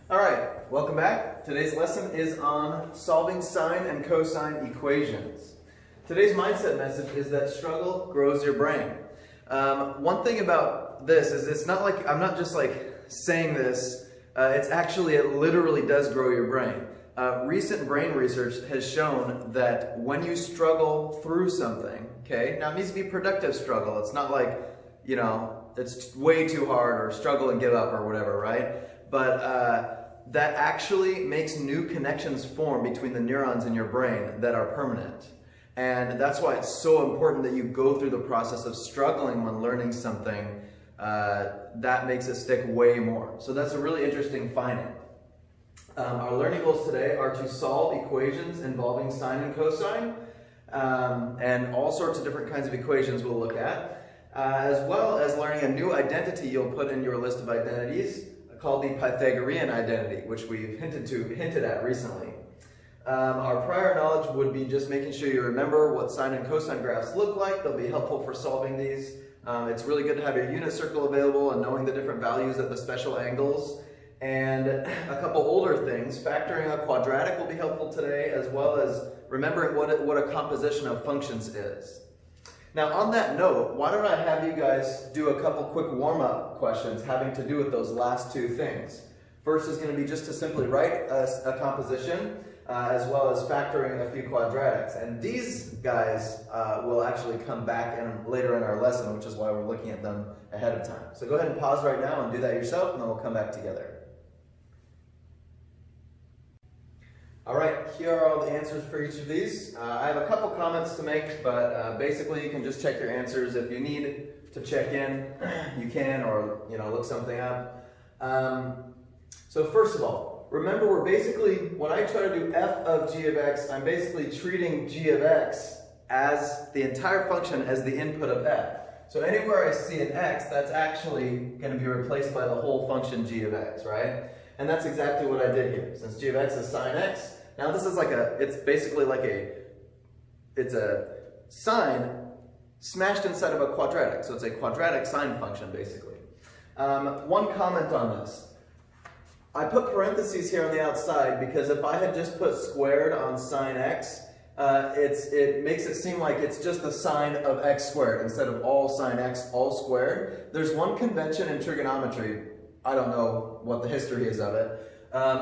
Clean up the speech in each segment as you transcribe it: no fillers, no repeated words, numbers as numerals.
All right, welcome back. Today's lesson is on solving sine and cosine equations. Today's mindset message is that struggle grows your brain. One thing about this is it's not like, I'm not just like saying this, it literally does grow your brain. Recent brain research has shown that when you struggle through something, okay, now it needs to be productive struggle. It's not like, it's way too hard or struggle and give up or whatever, right? But that actually makes new connections form between the neurons in your brain that are permanent. And that's why it's so important that you go through the process of struggling when learning something. That makes it stick way more. So that's a really interesting finding. Our learning goals today are to solve equations involving sine and cosine, and all sorts of different kinds of equations we'll look at, as well as learning a new identity you'll put in your list of identities called the Pythagorean identity, which we've hinted at recently. Our prior knowledge would be just making sure you remember what sine and cosine graphs look like. They'll be helpful for solving these. It's really good to have your unit circle available and knowing the different values at the special angles. And a couple older things, factoring a quadratic will be helpful today, as well as remembering what a composition of functions is. Now on that note, why don't I have you guys do a couple quick warm-up questions having to do with those last two things. First is going to be just to simply write a composition, as well as factoring a few quadratics. And these guys will actually come back later in our lesson, which is why we're looking at them ahead of time. So go ahead and pause right now and do that yourself, and then we'll come back together. All right, here are all the answers for each of these. I have a couple comments to make, but basically you can just check your answers. If you need to check in, you can, or look something up. So first of all, remember when I try to do f of g of x, I'm basically treating g of x as the entire function as the input of f. So anywhere I see an x, that's actually going to be replaced by the whole function g of x, right? And that's exactly what I did here. Since g of x is sine x, now this is it's a sine smashed inside of a quadratic. So it's a quadratic sine function, basically. One comment on this. I put parentheses here on the outside because if I had just put squared on sine x, it makes it seem like it's just the sine of x squared instead of all sine x all squared. There's one convention in trigonometry, I don't know what the history is of it,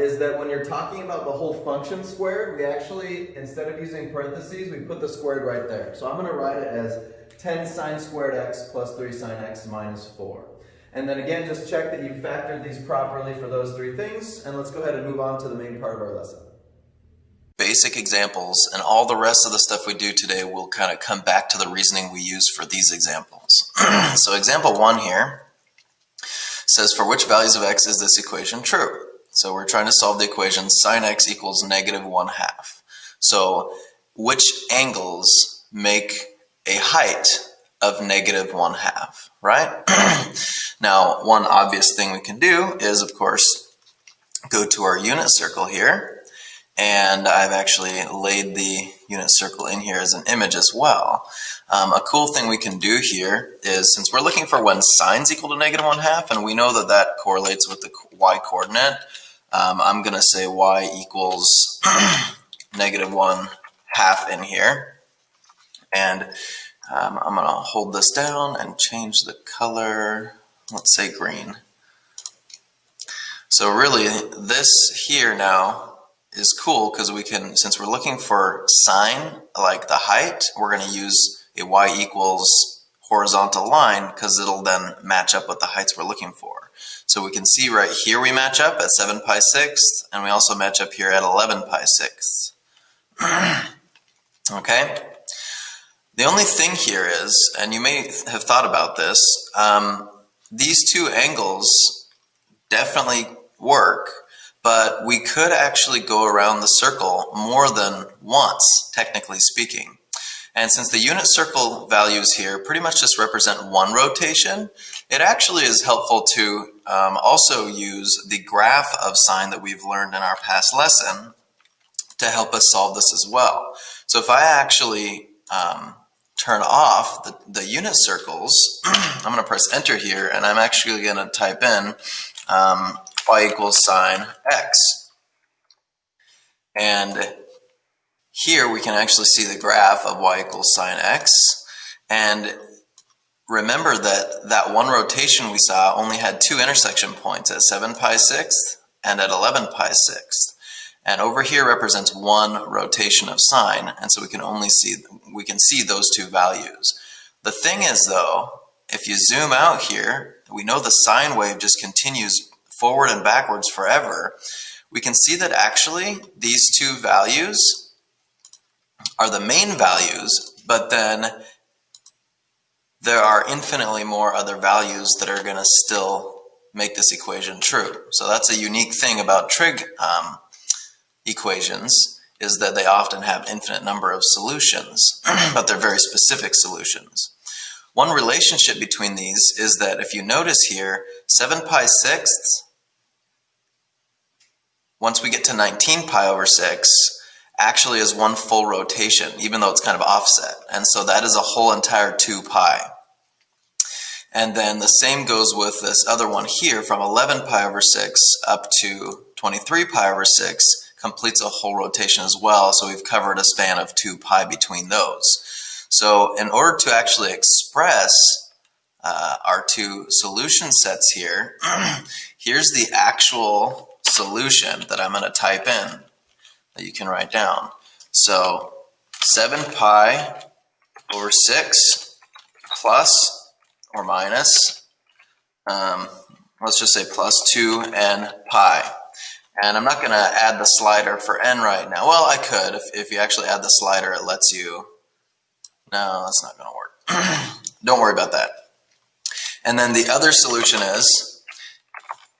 is that when you're talking about the whole function squared, we actually, instead of using parentheses, we put the squared right there. So I'm going to write it as 10 sine squared x plus 3 sine x minus 4. And then again, just check that you factored these properly for those three things, and let's go ahead and move on to the main part of our lesson. Basic examples, and all the rest of the stuff we do today will kind of come back to the reasoning we use for these examples. So example 1 here says, for which values of x is this equation true? So we're trying to solve the equation sine x equals -1/2. So which angles make a height of -1/2, right? Now, one obvious thing we can do is, of course, go to our unit circle here, and I've actually laid the unit circle in here as an image as well. A cool thing we can do here is, since we're looking for when sine's equal to -1/2, and we know that that correlates with the y coordinate, I'm going to say y equals -1/2 in here. And I'm going to hold this down and change the color, let's say green. So really, this here now is cool because we can, since we're looking for sine, like the height, we're going to use a y equals horizontal line because it'll then match up with the heights we're looking for. So we can see right here we match up at 7 pi 6ths, and we also match up here at 11 pi 6ths. Okay? The only thing here is, and you may have thought about this, these two angles definitely work, but we could actually go around the circle more than once, technically speaking. And since the unit circle values here pretty much just represent one rotation, it actually is helpful to also use the graph of sine that we've learned in our past lesson to help us solve this as well. So if I actually turn off the unit circles, I'm going to press enter here, and I'm actually going to type in y equals sine x. And here we can actually see the graph of y equals sine x. And remember that that one rotation we saw only had two intersection points at 7 pi sixth and at 11 pi sixth. And over here represents one rotation of sine, and so we can see those two values. The thing is though, if you zoom out here, we know the sine wave just continues forward and backwards forever. We can see that actually these two values are the main values, but then there are infinitely more other values that are going to still make this equation true. So that's a unique thing about trig equations, is that they often have infinite number of solutions, but they're very specific solutions. One relationship between these is that if you notice here, 7 pi sixths, once we get to 19 pi over 6, actually is one full rotation, even though it's kind of offset. And so that is a whole entire 2 pi. And then the same goes with this other one here, from 11 pi over 6 up to 23 pi over 6, completes a whole rotation as well. So we've covered a span of 2 pi between those. So in order to actually express our two solution sets here, here's the actual solution that I'm going to type in that you can write down. So 7 pi over 6 plus or minus, let's just say plus 2n pi. And I'm not going to add the slider for n right now. Well, I could. If you actually add the slider, it lets you. No, that's not going to work. Don't worry about that. And then the other solution is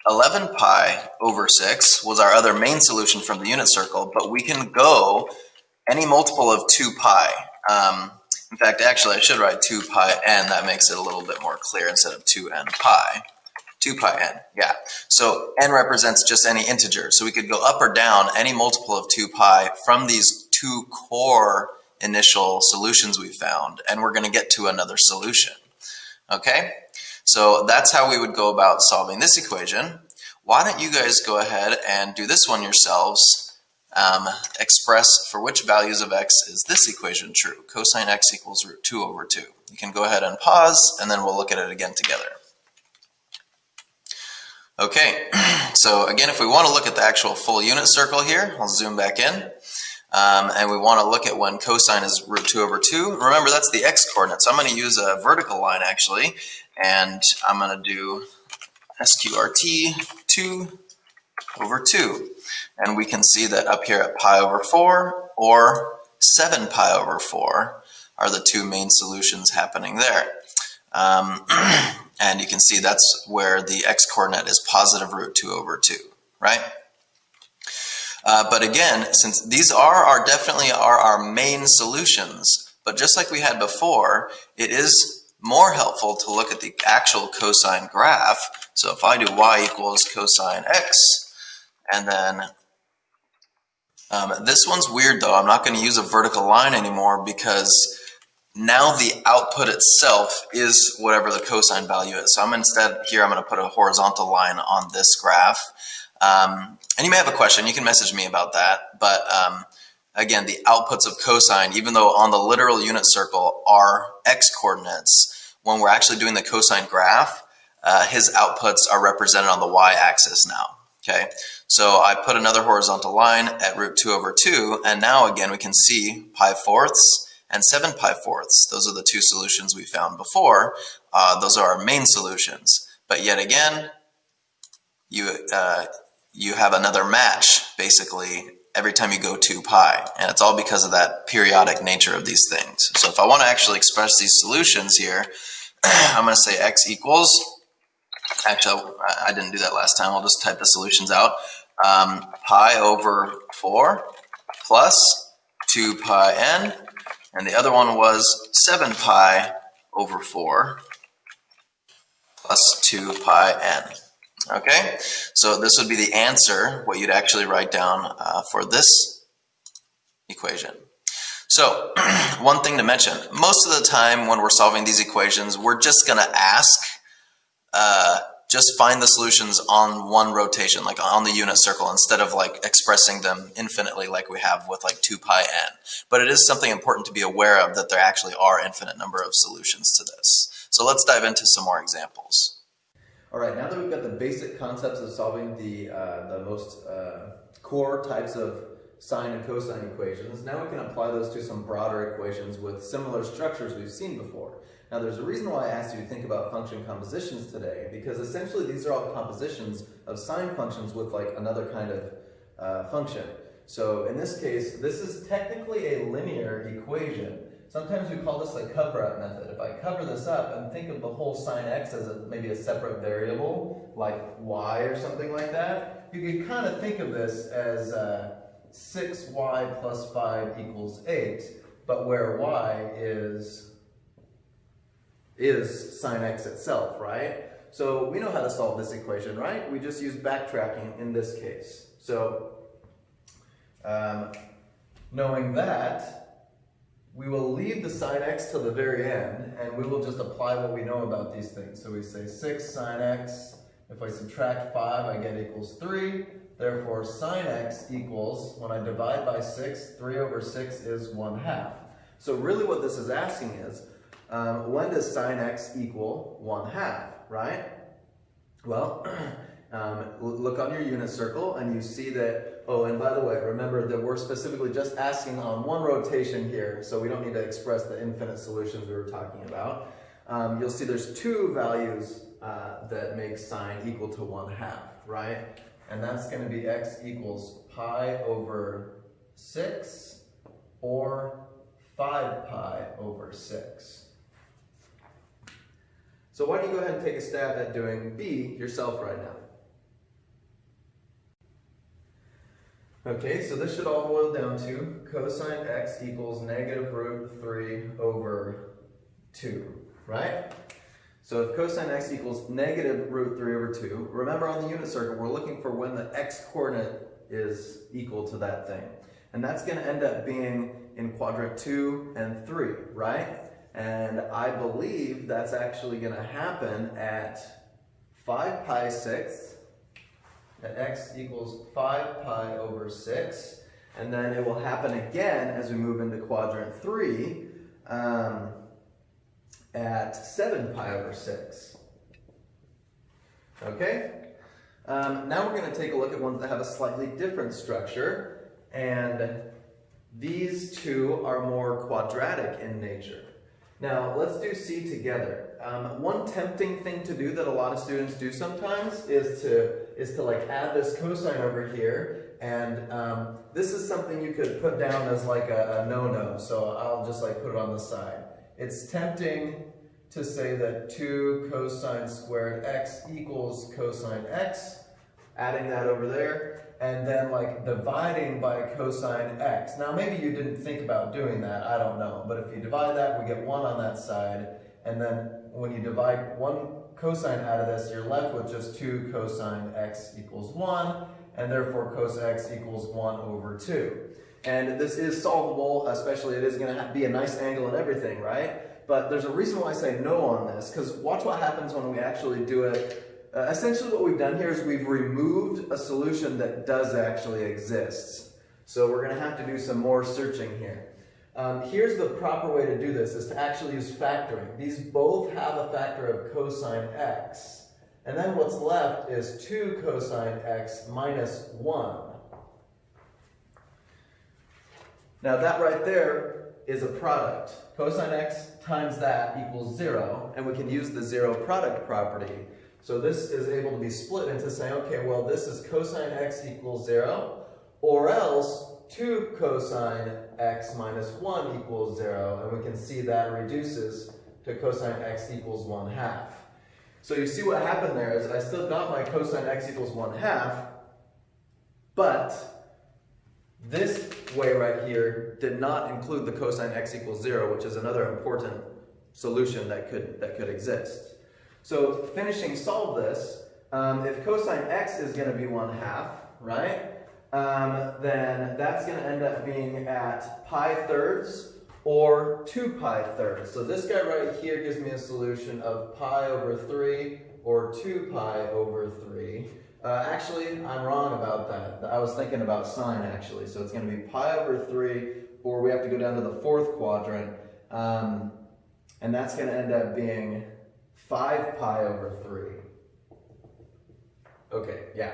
11 pi over 6 was our other main solution from the unit circle, but we can go any multiple of 2 pi. In fact, actually, I should write 2 pi n. That makes it a little bit more clear instead of 2n pi. 2 pi n, yeah. So n represents just any integer. So we could go up or down any multiple of 2 pi from these two core initial solutions we found, and we're going to get to another solution. Okay? So that's how we would go about solving this equation. Why don't you guys go ahead and do this one yourselves. Express for which values of x is this equation true? Cosine x equals root 2 over 2. You can go ahead and pause, and then we'll look at it again together. Okay, so again, if we want to look at the actual full unit circle here, I'll zoom back in. And we want to look at when cosine is root 2 over 2. Remember, that's the x-coordinate, so I'm going to use a vertical line actually, and I'm going to do sqrt 2 over 2. And we can see that up here at pi over 4 or 7 pi over 4 are the two main solutions happening there. And you can see that's where the x-coordinate is positive root 2 over 2, right? But again, since these definitely are our main solutions, but just like we had before, it is more helpful to look at the actual cosine graph. So if I do y equals cosine x, and then this one's weird though. I'm not going to use a vertical line anymore because now the output itself is whatever the cosine value is. So I'm going to put a horizontal line on this graph. And you may have a question, you can message me about that, but again, the outputs of cosine, even though on the literal unit circle are x-coordinates, when we're actually doing the cosine graph, his outputs are represented on the y-axis now, okay? So I put another horizontal line at root 2 over 2, and now again we can see pi fourths and 7 pi fourths. Those are the two solutions we found before. Those are our main solutions, but yet again, you have another match, basically, every time you go 2 pi. And it's all because of that periodic nature of these things. So if I want to actually express these solutions here, I'm going to say x equals, actually, I didn't do that last time. I'll just type the solutions out. Pi over 4 plus 2 pi n. And the other one was 7 pi over 4 plus 2 pi n. Okay, so this would be the answer, what you'd actually write down for this equation. So, one thing to mention, most of the time when we're solving these equations, we're just going to ask just find the solutions on one rotation, like on the unit circle, instead of like expressing them infinitely like we have with like 2 pi n. But it is something important to be aware of, that there actually are infinite number of solutions to this. So let's dive into some more examples. All right, now that we've got the basic concepts of solving the most core types of sine and cosine equations, now we can apply those to some broader equations with similar structures we've seen before. Now there's a reason why I asked you to think about function compositions today, because essentially these are all compositions of sine functions with like another kind of function. So in this case, this is technically a linear equation. Sometimes we call this a cover-up method. If I cover this up and think of the whole sine x as maybe a separate variable, like y or something like that, you can kind of think of this as 6y plus 5 equals 8, but where y is sine x itself, right? So we know how to solve this equation, right? We just use backtracking in this case. So knowing that, we will leave the sine x till the very end, and we will just apply what we know about these things. So we say 6 sine x, if I subtract 5, I get equals 3. Therefore, sine x equals, when I divide by 6, 3 over 6 is 1/2. So really what this is asking is, when does sine x equal 1/2, right? Well, look on your unit circle and you see that, oh, and by the way, remember that we're specifically just asking on one rotation here, so we don't need to express the infinite solutions we were talking about. You'll see there's two values that make sine equal to 1/2, right? And that's going to be x equals pi over 6 or 5 pi over 6. So why don't you go ahead and take a stab at doing B yourself right now. Okay, so this should all boil down to cosine x equals negative root 3 over 2, right? So if cosine x equals negative root 3 over 2, remember on the unit circle, we're looking for when the x-coordinate is equal to that thing. And that's going to end up being in quadrant 2 and 3, right? And I believe that's actually going to happen at 5 pi 6, at x equals 5 pi over 6, and then it will happen again as we move into quadrant 3 at 7 pi over 6. Okay? Now we're going to take a look at ones that have a slightly different structure, and these two are more quadratic in nature. Now, let's do C together. One tempting thing to do that a lot of students do sometimes is to like add this cosine over here, and this is something you could put down as like a no-no, so I'll just like put it on the side. It's tempting to say that 2 cosine squared x equals cosine x, adding that over there, and then like dividing by cosine x. Now maybe you didn't think about doing that, I don't know, but if you divide that, we get 1 on that side, and then when you divide 1 cosine out of this, you're left with just 2 cosine x equals 1, and therefore cos x equals 1 over 2. And this is solvable, especially it is going to be a nice angle and everything, right? But there's a reason why I say no on this, because watch what happens when we actually do it. Essentially what we've done here is we've removed a solution that does actually exist. So we're going to have to do some more searching here. Here's the proper way to do this, is to actually use factoring. These both have a factor of cosine x. And then what's left is 2 cosine x minus 1. Now that right there is a product. Cosine x times that equals 0, and we can use the zero product property. So this is able to be split into saying, okay, well this is cosine x equals 0, or else 2 cosine x minus 1 equals 0, and we can see that reduces to cosine x equals 1/2. So you see what happened there is I still got my cosine x equals 1/2, but this way right here did not include the cosine x equals 0, which is another important solution that could exist. So finishing solve this, if cosine x is going to be 1/2, right? Then that's going to end up being at pi thirds or 2 pi thirds. So this guy right here gives me a solution of pi over 3 or 2 pi over 3. Actually, I'm wrong about that. I was thinking about sine actually. So it's going to be pi over 3, or we have to go down to the fourth quadrant. And that's going to end up being 5 pi over 3. Okay, yeah.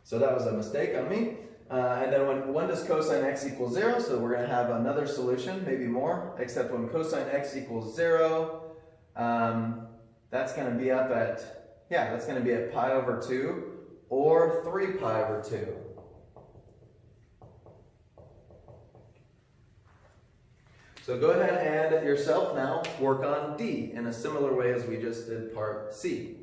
So that was a mistake on me. And then when does cosine x equal 0? So we're going to have another solution, maybe more, except when cosine x equals 0, that's going to be up at, that's going to be at pi over 2 or 3 pi over 2. So go ahead and yourself now work on D in a similar way as we just did part C.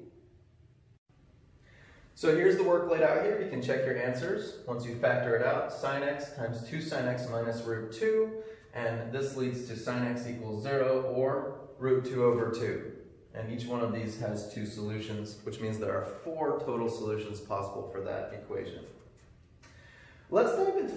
So here's the work laid out here. You can check your answers. Once you factor it out, sine x times 2 sine x minus root 2, and this leads to sine x equals 0 or root 2 over 2. And each one of these has 2 solutions, which means there are 4 total solutions possible for that equation. Let's dive into